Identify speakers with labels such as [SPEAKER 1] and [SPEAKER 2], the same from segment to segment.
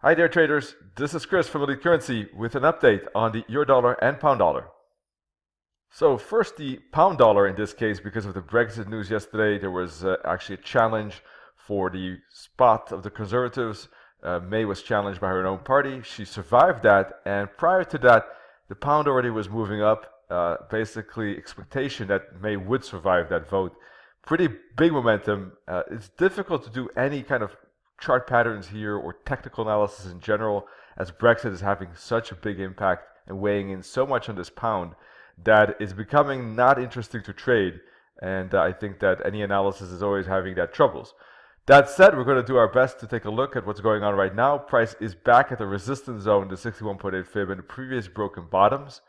[SPEAKER 1] Hi there traders, this is Chris from Elite Currency with an update on the euro dollar and pound dollar. So first the pound dollar in this case, because of the Brexit news yesterday, there was actually a challenge for the spot of the Conservatives. May was challenged by her own party. She survived that, and prior to that the pound already was moving up, basically expectation that May would survive that vote. Pretty big momentum. It's difficult to do any kind of chart patterns here or technical analysis in general, as Brexit is having such a big impact and weighing in so much on this pound that it's becoming not interesting to trade, and I think that any analysis is always having that troubles. That said, we're going to do our best to take a look at what's going on right now. Price is back at the resistance zone, the 61.8 fib, and the previous broken bottoms.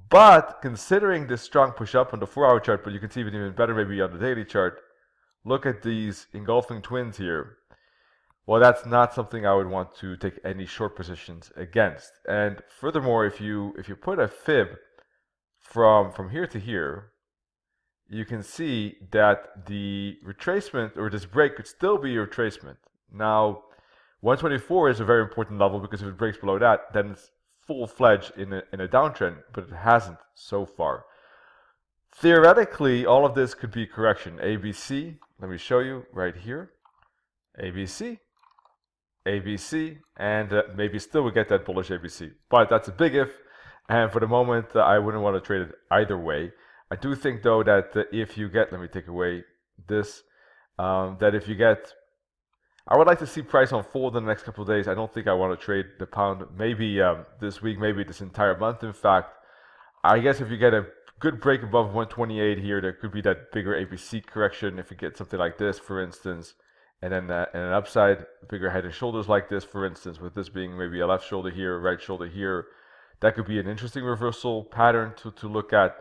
[SPEAKER 1] But considering this strong push up on the 4-hour chart, but you can see it even better maybe on the daily chart, look at these engulfing twins here. Well, that's not something I would want to take any short positions against. And furthermore, if you put a fib from here to here, you can see that the retracement, or this break, could still be a retracement. Now, 124 is a very important level, because if it breaks below that, then it's full-fledged in a downtrend, but it hasn't so far. Theoretically, all of this could be correction. ABC, let me show you right here. ABC, ABC, and maybe still we get that bullish ABC. But that's a big if, and for the moment I wouldn't want to trade it either way. I do think though that if you get, let me take away this, that if you get, I would like to see price unfold in the next couple of days. I don't think I want to trade the pound maybe this week, maybe this entire month. In fact, I guess if you get a good break above 128 here, there could be that bigger ABC correction. If you get something like this, for instance, and then an upside, bigger head and shoulders like this, for instance, with this being maybe a left shoulder here, right shoulder here, that could be an interesting reversal pattern to look at.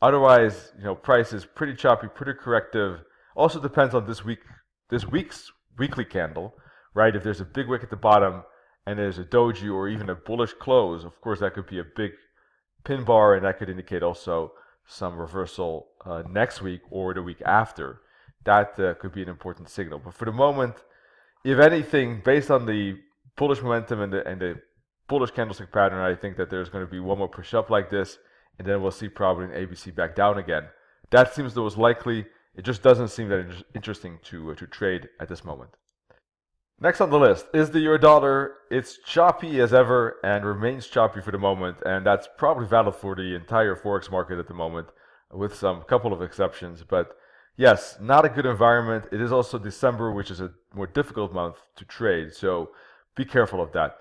[SPEAKER 1] Otherwise, price is pretty choppy, pretty corrective. Also depends on this week's weekly candle, right? If there's a big wick at the bottom and there's a doji or even a bullish close, of course that could be a big pin bar, and that could indicate also some reversal next week or the week after. That could be an important signal. But for the moment, if anything, based on the bullish momentum and the bullish candlestick pattern, I think that there's going to be one more push up like this, and then we'll see probably an ABC back down again. That seems the most likely. It just doesn't seem that interesting to trade at this moment. Next on the list is the euro dollar. It's choppy as ever and remains choppy for the moment, and that's probably valid for the entire forex market at the moment, with some couple of exceptions. But yes, not a good environment. It is also December, which is a more difficult month to trade, so be careful of that.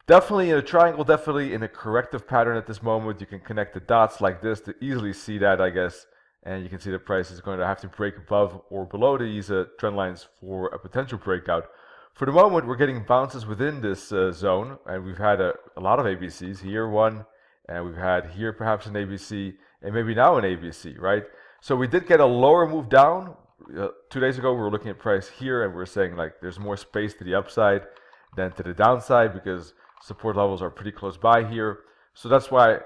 [SPEAKER 1] Definitely in a triangle, definitely in a corrective pattern at this moment. You can connect the dots like this to easily see that, I guess, and you can see the price is going to have to break above or below these trend lines for a potential breakout. For the moment, we're getting bounces within this zone, and we've had a lot of ABCs. Here one, and we've had here perhaps an ABC, and maybe now an ABC, right? So we did get a lower move down. 2 days ago, we were looking at price here, and we were saying like there's more space to the upside than to the downside, because support levels are pretty close by here. So that's why,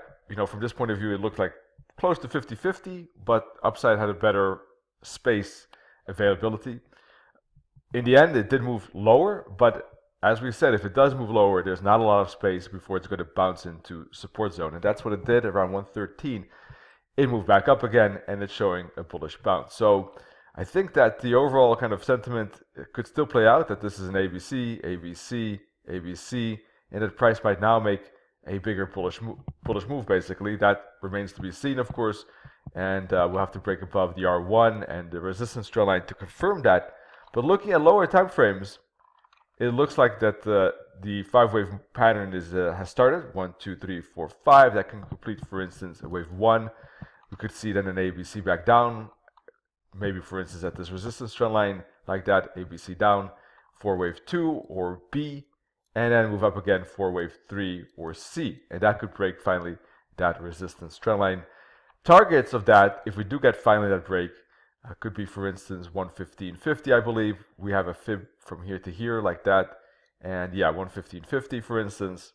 [SPEAKER 1] from this point of view, it looked like close to 50-50, but upside had a better space availability. In the end, it did move lower, but as we said, if it does move lower, there's not a lot of space before it's going to bounce into support zone, and that's what it did around 113. It moved back up again, and it's showing a bullish bounce. So I think that the overall kind of sentiment could still play out, that this is an ABC, ABC, ABC, and that price might now make a bigger bullish move, basically. That remains to be seen, of course, and we'll have to break above the R1 and the resistance trend line to confirm that. But looking at lower time frames, it looks like that the 5-wave pattern has started. 1, 2, 3, 4, 5. That can complete, for instance, a wave 1. We could see then an ABC back down, maybe, for instance, at this resistance trend line like that, ABC down for wave 2 or B, and then move up again for wave 3 or C, and that could break finally that resistance trend line. Targets of that, if we do get finally that break, could be, for instance, 115.50, I believe. We have a fib from here to here like that, and yeah, 115.50, for instance.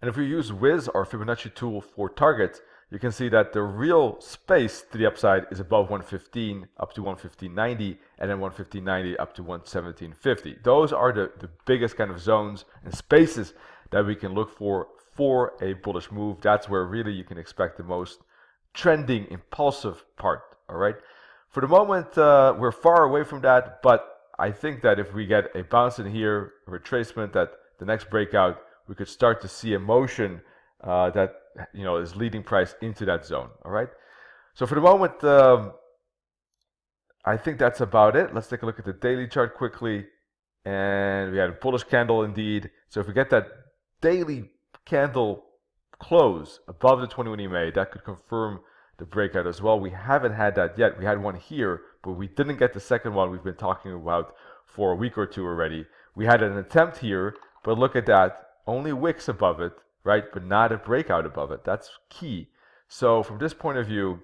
[SPEAKER 1] And if we use Wiz, our Fibonacci tool, for targets, you can see that the real space to the upside is above 115 up to 115.90, and then 115.90 up to 117.50. Those are the biggest kind of zones and spaces that we can look for a bullish move. That's where really you can expect the most trending, impulsive part. All right. For the moment, we're far away from that, but I think that if we get a bounce in here, a retracement, that the next breakout, we could start to see a motion that is leading price into that zone. All right. So for the moment, I think that's about it. Let's take a look at the daily chart quickly, and we had a bullish candle indeed. So if we get that daily candle close above the 21 EMA, that could confirm the breakout as well. We haven't had that yet. We had one here, but we didn't get the second one we've been talking about for a week or two already. We had an attempt here, but look at that, only wicks above it, right? But not a breakout above it. That's key. So from this point of view,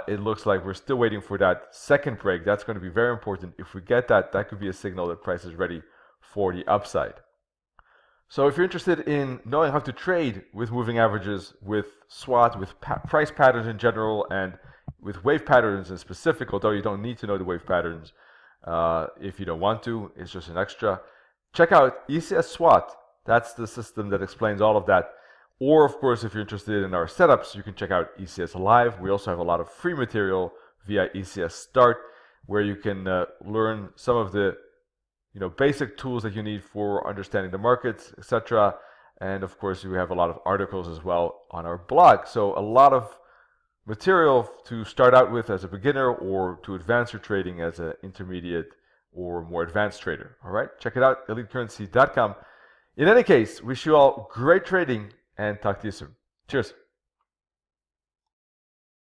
[SPEAKER 1] it looks like we're still waiting for that second break. That's going to be very important. If we get that, that could be a signal that price is ready for the upside. So if you're interested in knowing how to trade with moving averages, with SWAT, with price patterns in general, and with wave patterns in specific, although you don't need to know the wave patterns if you don't want to, it's just an extra, check out ecs.SWAT. That's the system that explains all of that. Or, of course, if you're interested in our setups, you can check out ECS Live. We also have a lot of free material via ECS Start, where you can learn some of the basic tools that you need for understanding the markets, etc. And of course, we have a lot of articles as well on our blog. So a lot of material to start out with as a beginner or to advance your trading as an intermediate or more advanced trader. All right, check it out, elitecurrency.com. In any case, wish you all great trading and talk to you soon. Cheers.